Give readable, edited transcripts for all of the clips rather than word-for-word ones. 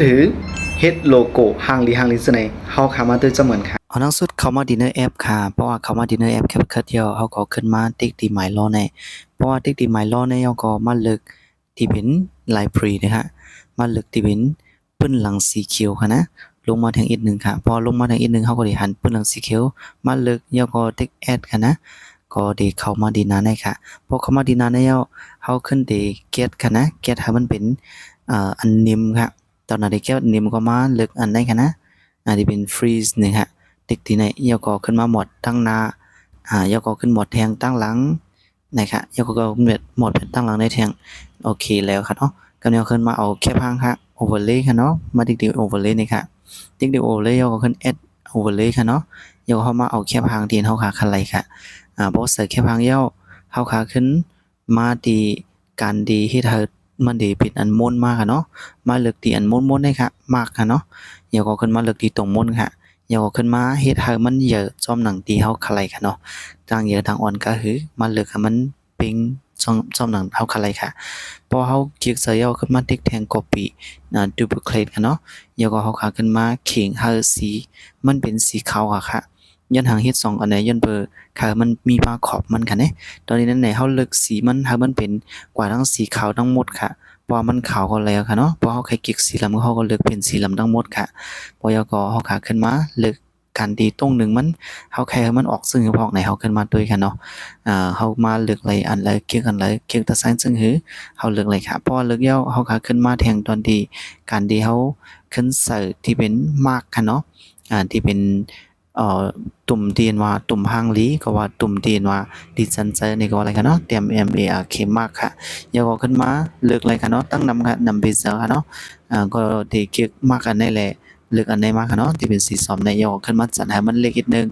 หรือเฮ็ดโลโก้ห่างลีสในเฮาขามาตัวจะเหมือนค่ะเอาหนังสุดเข้ามาดินเนอร์แอปค่ะเพราะว่าเข้ามาดินเนอร์แอปแค่เดียวเขาก็ขึ้นมาติ๊กตีหมายล้อในเพราะว่าติ๊กตีหมายล้อในเขาก็มาเลือกที่เป็นไลบรารีนะฮะมาเลือกที่เป็นปื้นหลังสีเขียวค่ะนะลงมาทางอีกหนึ่งค่ะพอลงมาทางอีกหนึ่งเขาก็ได้หันปื้นหลังสีเขียวมาเลือกแล้วก็ติ๊กแอดค่ะนะก็ได้เข้ามาดีนาในค่ะพอเข้ามาดีนาในแล้วเขาขึ้นได้เก็ตค่ะนะเก็ตให้มันเป็นอันนิมค่ะตอนนั้นได้เก็ตนิมก็มาเลือกอันได้ค่ะนะที่เป็นฟรีซนี่ค่ะติ๊กที่ไหนยกก็ขึ้นมาหมดตั้งหน้ายกก็ขึ้นหมดแทงตั้งหลังนะครับยกก็หมดตั้งหลังในแทงโอเคแล้วครับเนาะก็เนี่ยขึ้นมาเอาแค่พังค่ะโอเวอร์เลย์ค่ะเนาะมาติ๊กโอเวอร์เลย์นี่ค่ะติ๊กโอเวอร์เลย์ยกก็ขึ้นแอดโอเวอร์เลย์ค่ะเนาะยกเข้ามาเอาแค่พังที่เฮาขาคันไรค่ะเพราะใส่แค่พังเย้าเฮาขาขึ้นมาดีการดีที่เธอมันดีเป็นอันม้วนมากค่ะเนาะมาเลือกที่อันม้วนได้ค่ะมากค่ะเนาะยกก็ขึ้นมาเลือกที่ตรงม้วนค่ะยกขึ้นมาเฮ็ดให้มันเยอะจอมหนังตีเฮาคลายค่ะเนาะทางเยอะทางอ่อนก็คือมาเลือกให้มันเป็นจอมหนังเฮาคลายค่ะพอเฮาคลิกใส่เอาขึ้นมาติ๊กแทง copy duplicate ค่ะเนาะยกเฮาขาขึ้นมาเข่งให้สีมันเป็นสีขาวค่ะย้อนหางเฮ็ด2อันไหนย้อนเบอร์ค่ะมันมีมาขอบมันค่ะเด้ตอนนี้นั่นไหนเฮาเลือกสีมันให้มันเป็นกว่าทั้งสีขาวทั้งหมดค่ะเพราะมันขาวก็แล้วค่ะเนาะพอเฮาคลิกสีเหลืองเฮาก็เลือกเป็นสีเหลืองทั้งหมดค่ะพอยก็เฮาขาขึ้นมาเลือกการดีตรงหนึ่งมันเฮาแค่ให้มันออกซึ่งพอกไหนเฮาขึ้นมาด้วยค่ะเนาะเฮามาเลือกอะไรอันเลยเกี่ยวกันเลยเกี่ยวกับไซน์ซึ่งหือเฮาเลือกเลยค่ะพอเลือกแล้วเฮาขาขึ้นมาแทงตอนดีการดีเฮาขึ้นใส่ที่เป็นมาร์กค่ะเนาะที่เป็นตุ่มตีนว่าตุ่มหางลีก็ว่าตุ่มตีนว่าดิจันเจอนี่ก็อะไรกันเนาะเตรียม MARK มากค่ะยกขึ้นมาเลือกอะไรกันเนาะตั้งนำค่ะนำเบเซอร์ค่ะเนาะก็ที่เกี่ยวมากกันได้แหละเลือกอันใดมาค่ะเนาะที่เป็นสีส้มในยกขึ้นมาจัดให้มันเล็กนิดนึง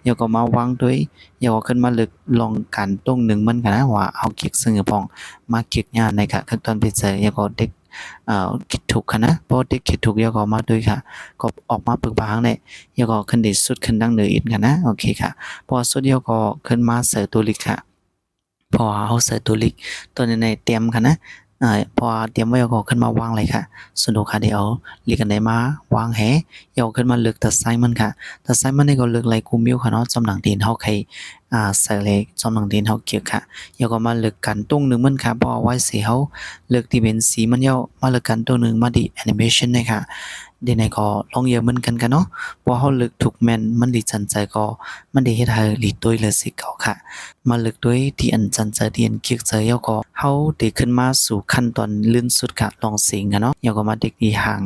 ยกก็มาวางด้วยยกขึ้นมาเลือกลองกันตรงหนึ่งมันกันนะว่าเอาเก็กซึ่งพองมาเก็กงานในค่ะขั้นตอนเบเซอร์ยกก็เด็กคิดถูกค่ะนะเพราะเด็กคิดถูกยกก็มาด้วยค่ะก็ออกมาปึกบางเนี่ยยกก็ขึ้นดีสุดขึ้นดังเหนืออีกค่ะนะโอเคค่ะพอสุดยกก็ขึ้นมาเสิร์ฟตัวลิกค่ะพอเอาเสิร์ฟตัวลิกตัวในเตรียมค่ะนะพอเตรียมไว้ก็ขึ้นมาวางเลยค่ะสนุกค่ะเดี๋ยวลิกกันได้มาวางแหยกขึ้นมาเลือกตัดไซมันค่ะตัดไซมันนี่ก็เลือกไลค์กูมิวค่ะเนาะจำหนังตีนเฮาใครใส่เลยจำหนังตีนเฮาเกี่ยวค่ะยกก็มาเลือกกันตรงหนึ่งมันค่ะพอไว้สีเฮาเลือกที่เป็นสีมันเย้ามาเลือกกันตรงหนึ่งมาดีแอนิเมชันนะคะเดี๋ยวไหนก็ลองเยอะเหมือนกันเนาะพอเฮาเลือกถูกแม่นมันดีจันใจก็มันได้เฮ็ดให้ลีตัวเลยสิเก่าค่ะมาเลือกด้วยที่อันจันใจที่อันเกี่ยวใจแล้วก็เฮาได้ขึ้นมาสู่ขั้นตอนลื่นสุดค่ะลองเสียงกันเนาะแล้วก็มาเด็กที่ห่าง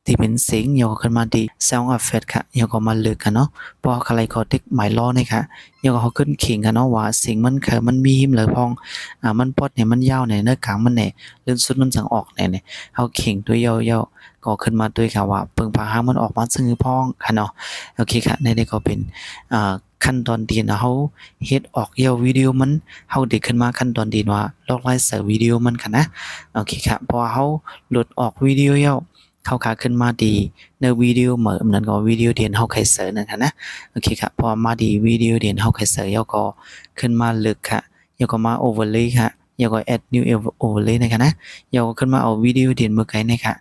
ที่เป็นเสียงแล้วก็ขึ้นมาที่ sound effect ค่ะแล้วก็มาเลือกกันเนาะพอใครก็ติ๊กหมายล้อนี่ค่ะแล้วก็เฮาขึ้นเขียงกันเนาะว่าเสียงมันคือมันมีหิมเลยพองมันปอดเนี่ยมันยาวเนี่ยเนื้อกลางมันเนี่ยลื่นสุดมันจังออกเนี่ยเฮาเขียงด้วยยาวๆก็ขึ้นมาด้วยค่ะว่าเปิงผาหางมันออกมาซึ่งพ้องค่ะเนาะโอเคค่ะในนี้ก็เป็นขั้นตอนที่เฮาเฮ็ดออกเยาวิดีโอมันเฮาได้ขึ้นมาขั้นตอนที่ว่าลอกลายเสิร์ฟวิดีโอมันค่ะนะโอเคค่ะพอเฮาโหลดออกวิดีโอเยาเข้าขาขึ้นมาดีในวิดีโอเหมือนนั้นก็วิดีโอเดียนเฮาใครเสิร์ชนั่นค่ะนะโอเคค่ะพอมาดีวิดีโอเดียนเฮาใครเสิร์ชแล้วก็ขึ้นมาลึกค่ะแล้วก็มาโอเวอร์เลย์ค่ะแล้วก็ add new overlay นะคะนะแล้วก็ขึ้นมาเอาวิดีโอเดียนเมื่อไกลนะคะ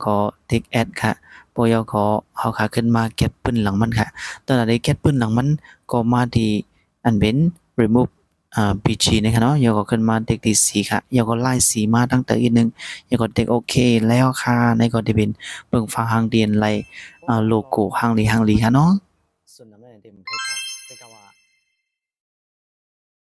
ก็ติ๊ก add ค่ะพอยก็เอาขาขึ้นมาเก็บปืนหลังมันค่ะตอนนั้นได้เก็บปืนหลังมันก็มาที่อันเป็น remove PG นะคะเนาะแล้วก็ขึ้นมาเด็กที่สีค่ะแล้วก็ไล่สีมาตั้งแต่อีกนึงแล้วก็เด็กโอเคแล้วค่ะในก็จะเป็นเบิ่งฟังหางเดียนไล่โลโก้หางลีค่ะเนาะส่วนนั้นเต็มเคยทำ